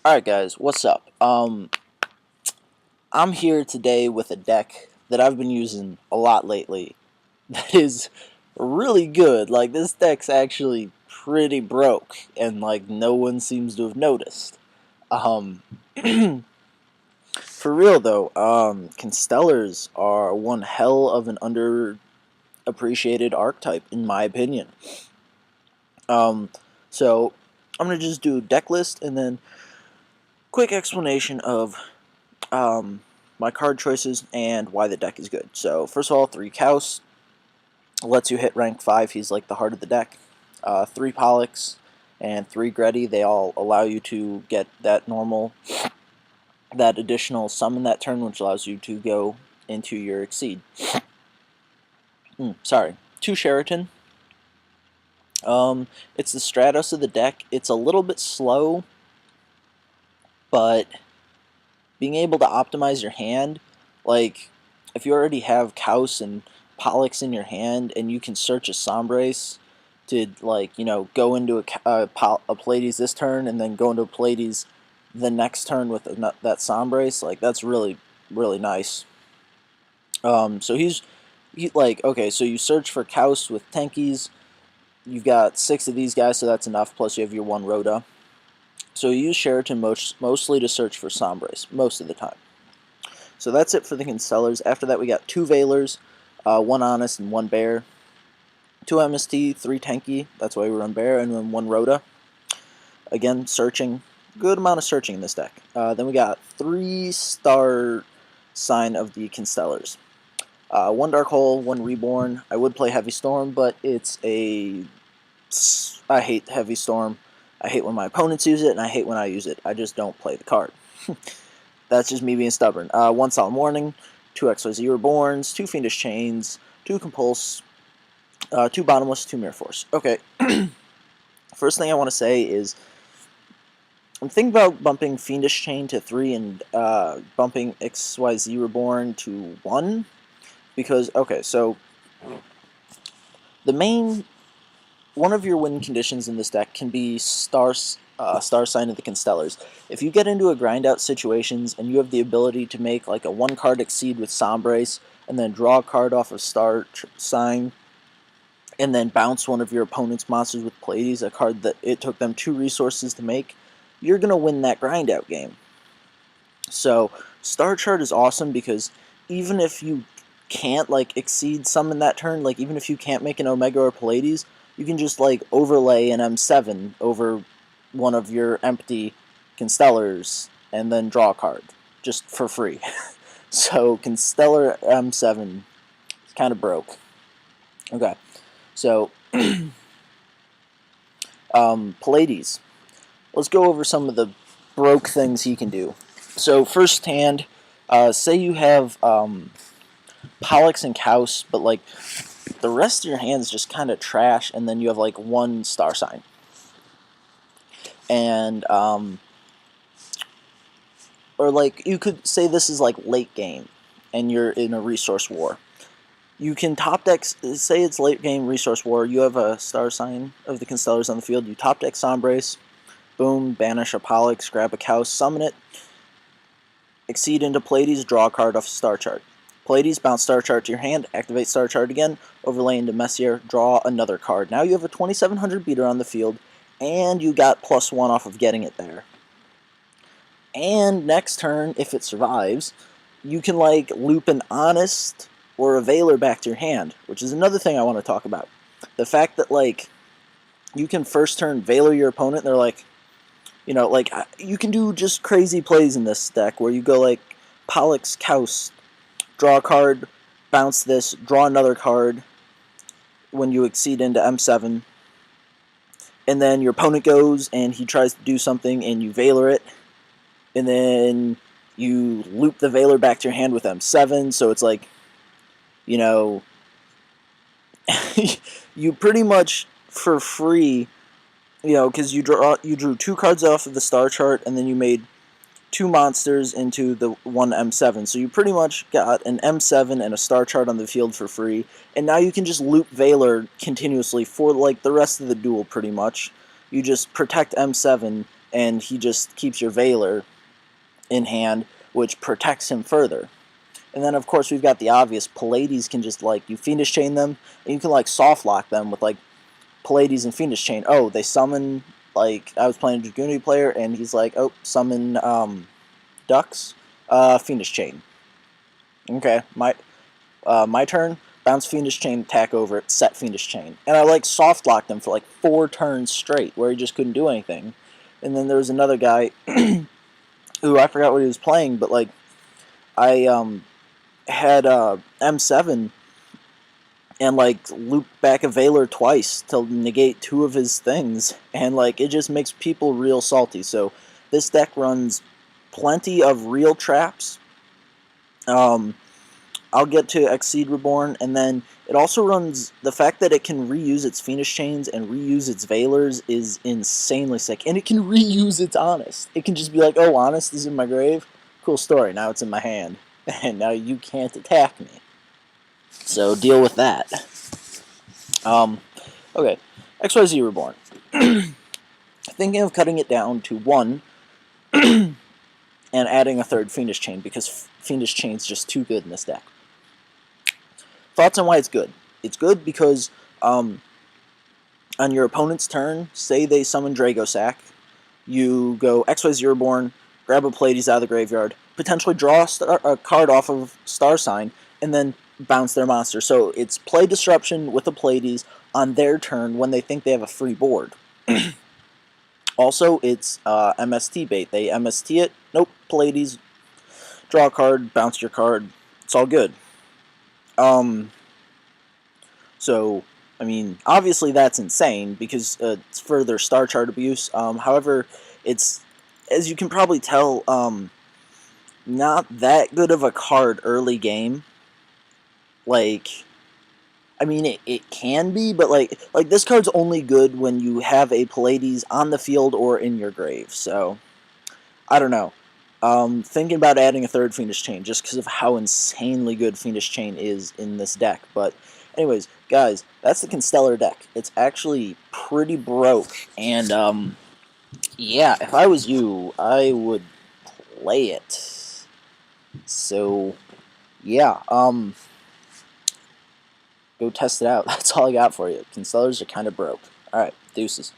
Alright guys, what's up? I'm here today with a deck that I've been using a lot lately that is really good. Like, this deck's actually pretty broke, and like no one seems to have noticed. Um for real though, Constellars are one hell of an underappreciated archetype in my opinion. Um so I'm gonna just do a deck list and then quick explanation of my card choices and why the deck is good. So first of all, 3 Kaus lets you hit rank 5. He's like the heart of the deck. 3 Pollux and 3 Gretty, they all allow you to get that additional summon that turn, which allows you to go into your Exceed. Sorry. 2 Sheraton. It's the Stratos of the deck. It's a little bit slow, but being able to optimize your hand, like if you already have Kaus and Pollux in your hand and you can search a Sombrace to, like, go into a Pleides this turn and then go into a Pleides the next turn with that Sombrace, like, that's really, really nice. So okay, so you search for Kaus with Tenkies. You've got 6 of these guys, so that's enough, plus you have your 1 Rhoda. So you use Sheraton mostly to search for Sombrace, most of the time. So that's it for the Constellars. After that we got 2 Veilers, 1 Honest and 1 Bear. 2 MST, 3 Tenki, that's why we run Bear, and then 1 Rhoda. Again, searching. Good amount of searching in this deck. Then we got 3 Star Sign of the Constellars. 1 Dark Hole, 1 Reborn. I would play Heavy Storm, but I hate Heavy Storm. I hate when my opponents use it, and I hate when I use it. I just don't play the card. That's just me being stubborn. 1 Solemn Warning, 2 XYZ Reborns, 2 Fiendish Chains, 2 Compulse, 2 Bottomless, 2 Mirror Force. Okay, first thing I want to say is I'm thinking about bumping Fiendish Chain to 3 and bumping XYZ Reborn to 1. Because, okay, so one of your win conditions in this deck can be Star Sign of the Constellars. If you get into a grind out situations and you have the ability to make like a 1 card Exceed with Sombrace and then draw a card off of Star Sign and then bounce one of your opponent's monsters with Pleides, a card that it took them 2 resources to make, you're going to win that grind out game. So Star Chart is awesome because even if you can't like Exceed summon that turn, like even if you can't make an Omega or Pleiades, you can just like overlay an M7 over one of your empty Constellars and then draw a card just for free. So Constellar M7 is kind of broke. Okay, so Pleiades. Let's go over some of the broke things he can do. So first hand, say you have Pollux and Kaus, but like the rest of your hand is just kind of trash, and then you have like 1 Star Sign. And or like you could say this is like late game and you're in a resource war. You can top deck, say it's late game resource war, you have a Star Sign of the Constellars on the field, you top deck Sombrace, boom, banish a Pollux, grab a Kaus, summon it, Exceed into Pleiades, draw a card off Star Chart. Pleiades, bounce Star Chart to your hand, activate Star Chart again, overlay into Messier, draw another card. Now you have a 2700 beater on the field, and you got +1 off of getting it there. And next turn, if it survives, you can like loop an Honest or a Veiler back to your hand, which is another thing I want to talk about. The fact that like you can first turn Veiler your opponent, and they're like, like you can do just crazy plays in this deck where you go like Pollux, Kaus, draw a card, bounce this, draw another card when you Exceed into M7, and then your opponent goes and he tries to do something and you Veiler it, and then you loop the Veiler back to your hand with M7, so it's like, you pretty much for free, because you drew 2 cards off of the Star Chart and then you made 2 monsters into the 1 M7. So you pretty much got an M7 and a Star Chart on the field for free. And now you can just loop Veiler continuously for like the rest of the duel pretty much. You just protect M7 and he just keeps your Veiler in hand, which protects him further. And then, of course, we've got the obvious. Pleides can just, like, you Fiendish Chain them, and you can, like, soft lock them with, like, Pleides and Fiendish Chain. Oh, they summon, like, I was playing a Dragoonity player, and he's like, oh, summon ducks, Fiendish Chain. Okay, my turn, bounce Fiendish Chain, attack over it, set Fiendish Chain. And I, like, soft locked him for, like, 4 turns straight, where he just couldn't do anything. And then there was another guy who I forgot what he was playing, but, like, I had M7 and, like, looped back a Veiler twice to negate 2 of his things, and, like, it just makes people real salty. So this deck runs plenty of real traps. I'll get to Exceed Reborn, and then it also runs, the fact that it can reuse its Fiendish Chains and reuse its Veilers is insanely sick, and it can reuse its Honest. It can just be like, oh, Honest is in my grave? Cool story, now it's in my hand, and now you can't attack me. So deal with that. Okay, XYZ Reborn. Thinking of cutting it down to 1 and adding a 3rd Fiendish Chain, because Fiendish Chain's just too good in this deck. Thoughts on why it's good? It's good because on your opponent's turn, say they summon Dragosack, you go XYZ Reborn, grab a Pleiades out of the graveyard, potentially draw a card off of Star Sign, and then bounce their monster. So it's play disruption with a Pleiades on their turn when they think they have a free board. Also, it's MST bait. They MST it, nope, Pleiades, draw a card, bounce your card, it's all good. So, I mean, obviously that's insane because it's further star chart abuse. However, it's, as you can probably tell, not that good of a card early game. Like, I mean, it can be, but like this card's only good when you have a Pleiades on the field or in your grave. So, I don't know. Thinking about adding a 3rd Fiendish Chain just because of how insanely good Fiendish Chain is in this deck. But anyways, guys, that's the Constellar deck. It's actually pretty broke, and yeah, if I was you, I would play it. So yeah, go test it out. That's all I got for you. Constellars are kind of broke. All right, deuces.